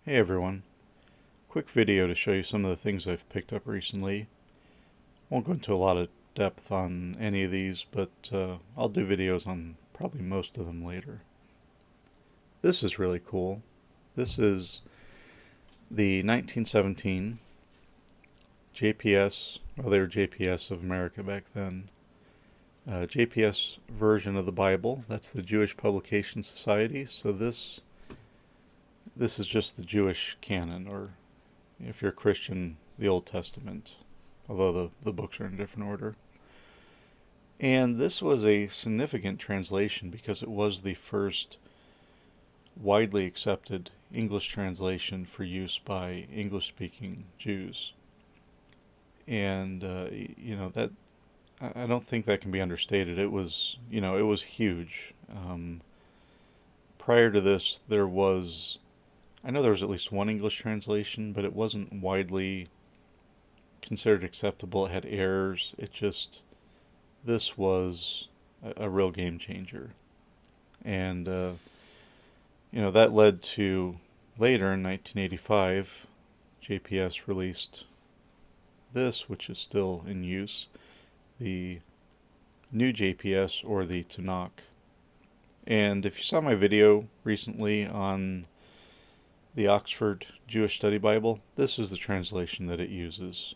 Hey everyone, quick video to show you some of the things I've picked up recently. Won't go into a lot of depth on any of these, but I'll do videos on probably most of them later. This is really cool. This is the 1917 JPS, well they were JPS of America back then, JPS version of the Bible. That's the Jewish Publication Society, so this is just the Jewish canon, or if you're a Christian, the Old Testament, although the books are in a different order. And this was a significant translation because it was the first widely accepted English translation for use by English speaking Jews. And, that I don't think that can be understated. It was huge. Prior to this, I know there was at least one English translation, but it wasn't widely considered acceptable. It had errors. This was a real game changer. And, that led to later in 1985, JPS released this, which is still in use, the new JPS, or the Tanakh. And if you saw my video recently on the Oxford Jewish Study Bible, this is the translation that it uses.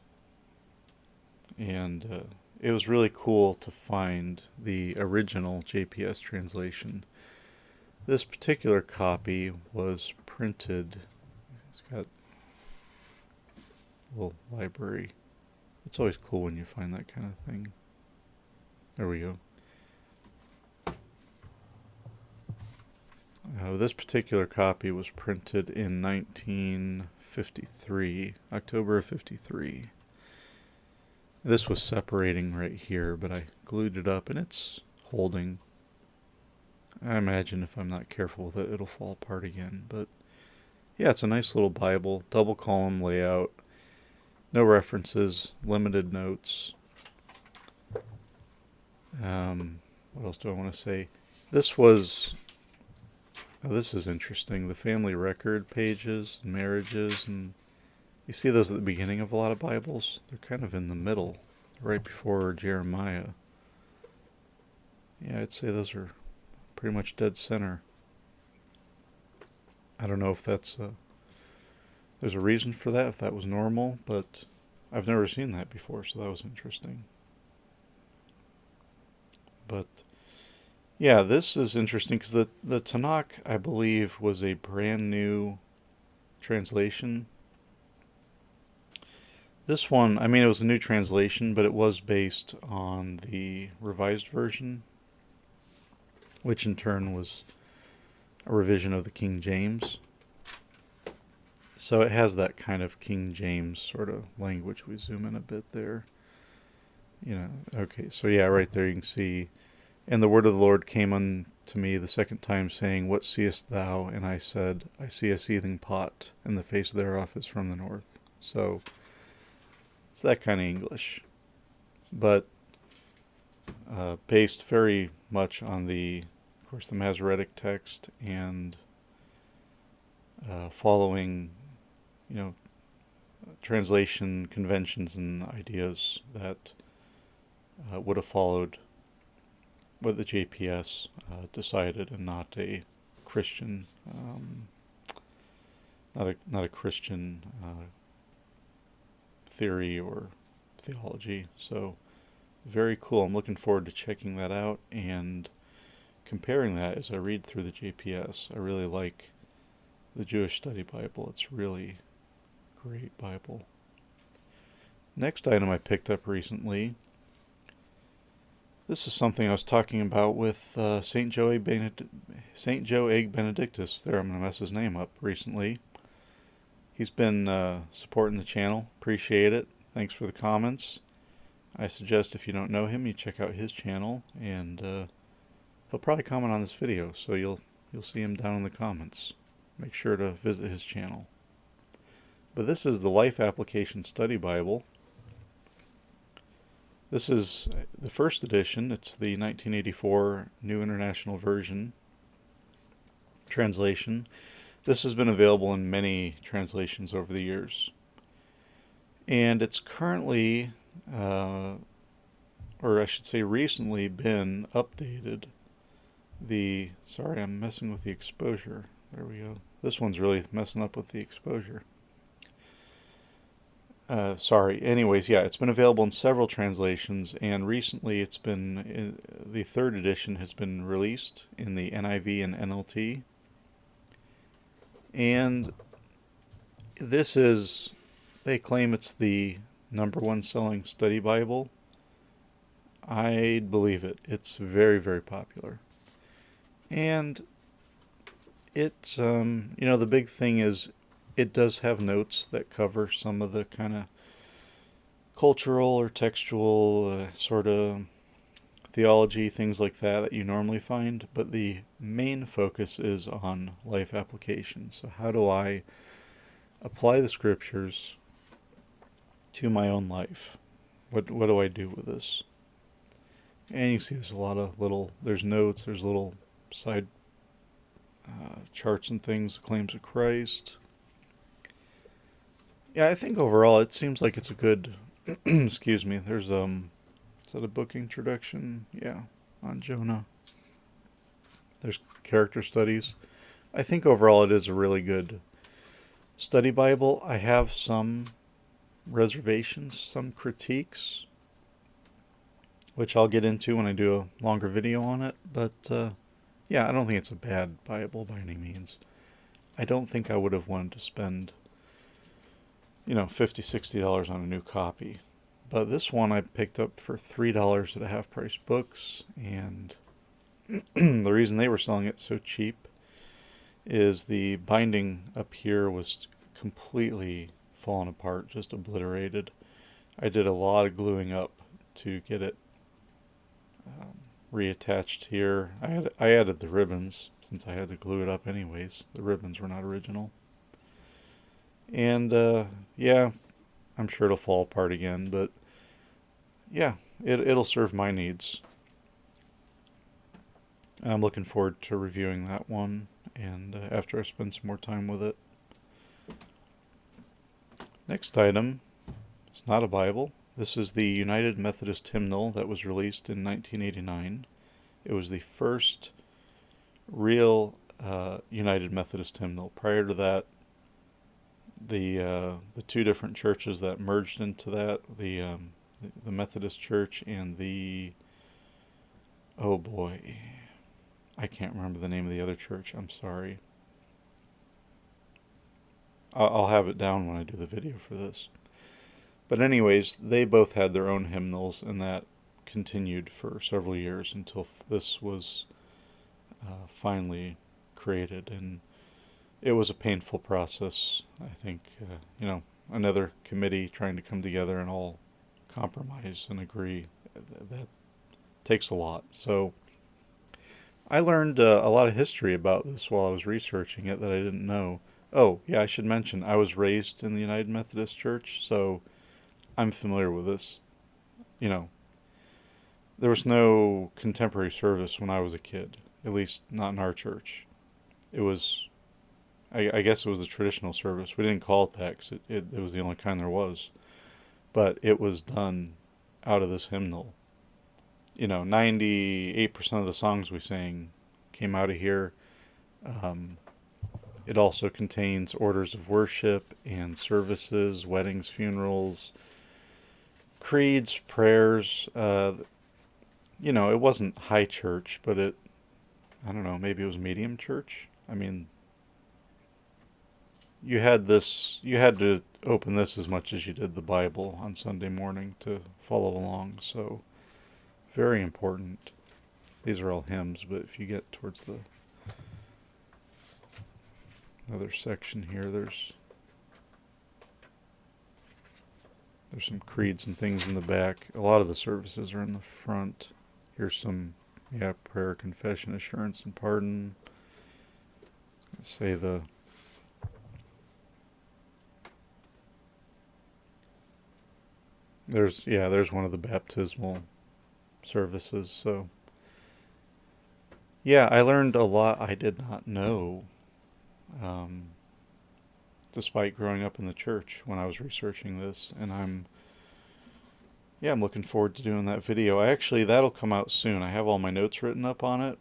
And it was really cool to find the original JPS translation. This particular copy was printed, it's got a little library. It's always cool when you find that kind of thing. There we go. This particular copy was printed in 1953, October of 53. This was separating right here, but I glued it up and it's holding. I imagine if I'm not careful with it, it'll fall apart again. But yeah, it's a nice little Bible, double column layout, no references, limited notes. What else do I want to say? This is interesting. The family record pages, and marriages, and you see those at the beginning of a lot of Bibles. They're kind of in the middle, right before Jeremiah. Yeah, I'd say those are pretty much dead center. I don't know if there's a reason for that, if that was normal, but I've never seen that before, so that was interesting. But yeah, this is interesting because the Tanakh, I believe, was a brand new translation. This one, I mean, it was a new translation, but it was based on the Revised Version, which in turn was a revision of the King James. So it has that kind of King James sort of language. We zoom in a bit there. Okay, so yeah, right there you can see, and the word of the Lord came unto me the second time, saying, What seest thou? And I said, I see a seething pot, and the face thereof is from the north. So it's that kind of English, but based very much on of course, the Masoretic text, and following, translation conventions and ideas that would have followed what the JPS decided, and not a Christian, not a Christian theory or theology. So very cool. I'm looking forward to checking that out and comparing that as I read through the JPS. I really like the Jewish Study Bible. It's really great Bible. Next item I picked up recently. This is something I was talking about with St. Joe Egg Benedictus. There, I'm going to mess his name up recently. He's been supporting the channel. Appreciate it. Thanks for the comments. I suggest if you don't know him, you check out his channel, and he'll probably comment on this video, so you'll see him down in the comments. Make sure to visit his channel. But this is the Life Application Study Bible. This is the first edition. It's the 1984 New International Version translation. This has been available in many translations over the years. And it's currently, or I should say recently, been updated. Sorry, I'm messing with the exposure. There we go. This one's really messing up with the exposure. Sorry. Anyways, yeah, it's been available in several translations, and recently the third edition has been released in the NIV and NLT. And they claim it's the #1 selling study Bible. I'd believe it. It's very, very popular. And the big thing is it does have notes that cover some of the kind of cultural or textual sort of theology, things like that you normally find, but the main focus is on life application. So how do I apply the scriptures to my own life? What do I do with this? And you see there's a lot of there's notes, there's little side charts and things, the claims of Christ. Yeah, I think overall it seems like it's a good, excuse me, there's, is that a book introduction? Yeah, on Jonah. There's character studies. I think overall it is a really good study Bible. I have some reservations, some critiques, which I'll get into when I do a longer video on it. But yeah, I don't think it's a bad Bible by any means. I don't think I would have wanted to spend, $50, $60 on a new copy. But this one I picked up for $3 at a half price books, and the reason they were selling it so cheap is the binding up here was completely fallen apart, just obliterated. I did a lot of gluing up to get it reattached here. I added the ribbons since I had to glue it up anyways. The ribbons were not original. And yeah, I'm sure it'll fall apart again, but yeah, it'll serve my needs. I'm looking forward to reviewing that one, and after I spend some more time with it. Next item, it's not a Bible. This is the United Methodist Hymnal that was released in 1989. It was the first real United Methodist hymnal. Prior to that, the two different churches that merged into that, the Methodist Church and oh boy, I can't remember the name of the other church. I'm sorry. I'll have it down when I do the video for this. But anyways, they both had their own hymnals, and that continued for several years until this was finally created. And it was a painful process. I think, another committee trying to come together and all compromise and agree. That takes a lot. So I learned a lot of history about this while I was researching it that I didn't know. Oh, yeah, I should mention, I was raised in the United Methodist Church, so I'm familiar with this. There was no contemporary service when I was a kid, at least not in our church. It was, I guess it was the traditional service. We didn't call it that because it was the only kind there was. But it was done out of this hymnal. 98% of the songs we sang came out of here. It also contains orders of worship and services, weddings, funerals, creeds, prayers. It wasn't high church, but I don't know, maybe it was medium church. I mean, you had to open this as much as you did the Bible on Sunday morning to follow along. So, very important. These are all hymns, but if you get towards the other section here, there's some creeds and things in the back. A lot of the services are in the front. Here's some, prayer, confession, assurance, and pardon. Say there's one of the baptismal services. So, yeah, I learned a lot I did not know despite growing up in the church when I was researching this. And I'm looking forward to doing that video. That'll come out soon. I have all my notes written up on it.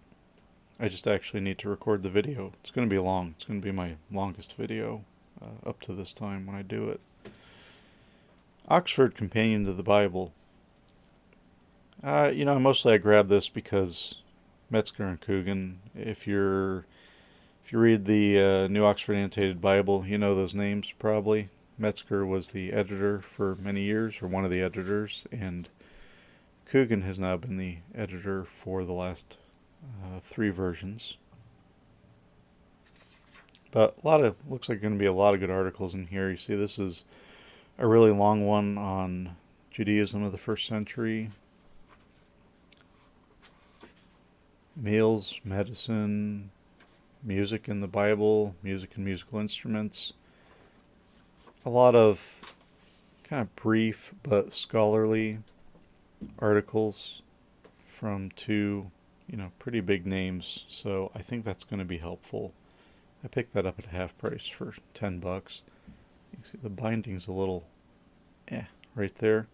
I just actually need to record the video. It's going to be long. It's going to be my longest video up to this time when I do it. Oxford Companion to the Bible. Mostly I grabbed this because Metzger and Coogan. If you read the New Oxford Annotated Bible, you know those names probably. Metzger was the editor for many years, or one of the editors, and Coogan has now been the editor for the last 3 versions. But looks like going to be a lot of good articles in here. You see, this is a really long one on Judaism of the first century. Meals, medicine, music in the Bible, music and musical instruments. A lot of kind of brief but scholarly articles from 2, pretty big names. So I think that's going to be helpful. I picked that up at half price for $10. You can see the binding's a little right there.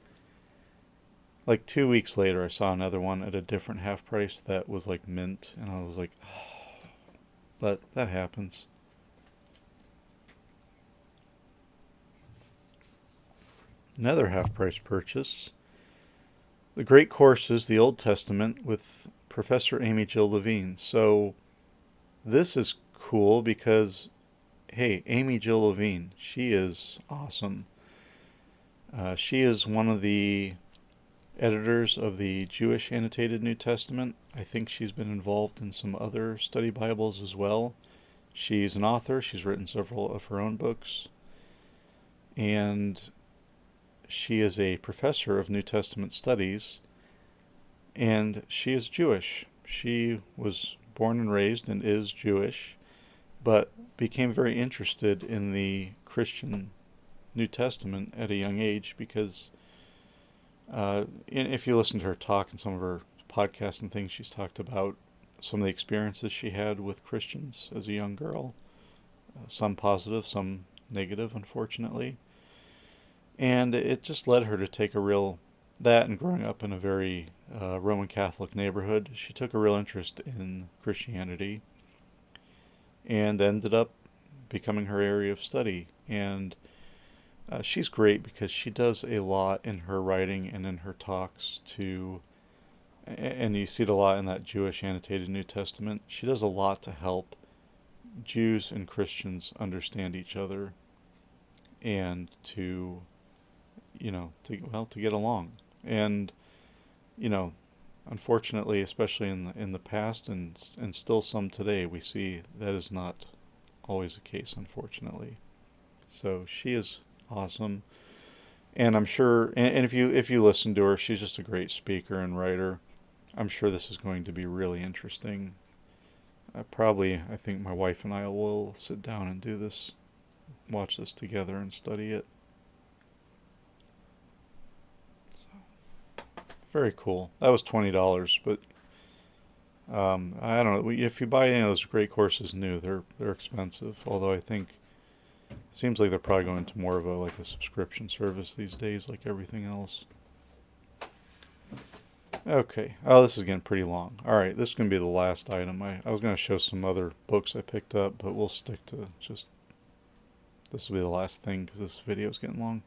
Like 2 weeks later, I saw another one at a different half price that was like mint, and I was like, oh. But that happens. Another half price purchase. The Great Courses, the Old Testament, with Professor Amy Jill Levine. So this is cool because, hey, Amy Jill Levine, she is awesome. She is one of the editors of the Jewish Annotated New Testament. I think she's been involved in some other study Bibles as well. She's an author. She's written several of her own books. And she is a professor of New Testament studies. And she is Jewish. She was born and raised and is Jewish, but became very interested in the Christian New Testament at a young age because if you listen to her talk and some of her podcasts and things, she's talked about some of the experiences she had with Christians as a young girl. Some positive, some negative, unfortunately. And it just led her to take that and growing up in a very Roman Catholic neighborhood, she took a real interest in Christianity and ended up becoming her area of study. And she's great because she does a lot in her writing and in her talks and you see it a lot in that Jewish Annotated New Testament. She does a lot to help Jews and Christians understand each other and to get along. And, unfortunately, especially in the past and still some today, we see that is not always the case, unfortunately. So she is awesome, and I'm sure, and if you listen to her, she's just a great speaker and writer. I'm sure this is going to be really interesting. I think my wife and I will sit down and watch this together and study it. So, very cool. That was $20, but I don't know. If you buy any of those Great Courses new, they're expensive. Although I think it seems like they're probably going to more of a subscription service these days, like everything else. Okay. Oh, this is getting pretty long. All right, this is going to be the last item. I was going to show some other books I picked up, but we'll stick to this will be the last thing because this video is getting long.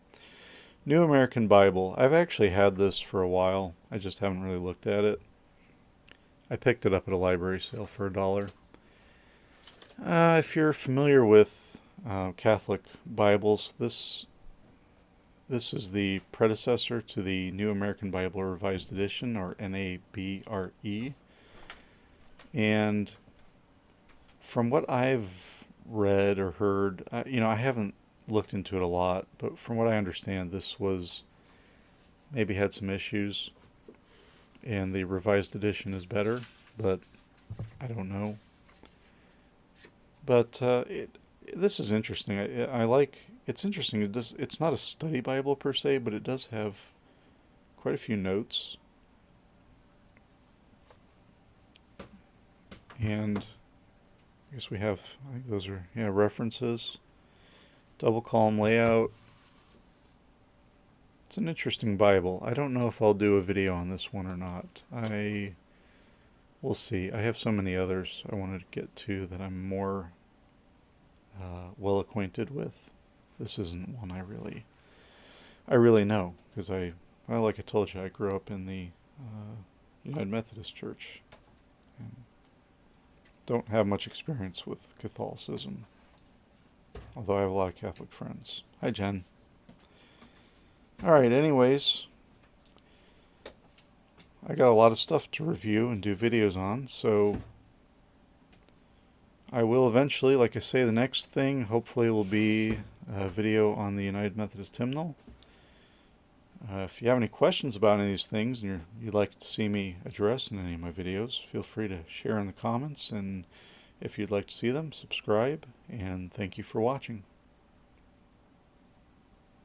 New American Bible. I've actually had this for a while. I just haven't really looked at it. I picked it up at a library sale for $1. If you're familiar with Catholic Bibles, this is the predecessor to the New American Bible Revised Edition, or NABRE. And from what I've read or heard, I haven't looked into it a lot, but from what I understand, this maybe had some issues, and the Revised Edition is better, but I don't know. But this is interesting. It's interesting. It's not a study Bible per se, but it does have quite a few notes. And I guess we have, I think those are, yeah, references. Double column layout. It's an interesting Bible. I don't know if I'll do a video on this one or not. We'll see. I have so many others I wanted to get to that I'm more well acquainted with. This isn't one I really know, because well, like I told you, I grew up in the United Methodist Church and don't have much experience with Catholicism, although I have a lot of Catholic friends. Hi, Jen. Alright, anyways, I got a lot of stuff to review and do videos on, so I will eventually, like I say, the next thing hopefully will be a video on the United Methodist Hymnal. If you have any questions about any of these things and you'd like to see me address in any of my videos, feel free to share in the comments, and if you'd like to see them, subscribe, and thank you for watching.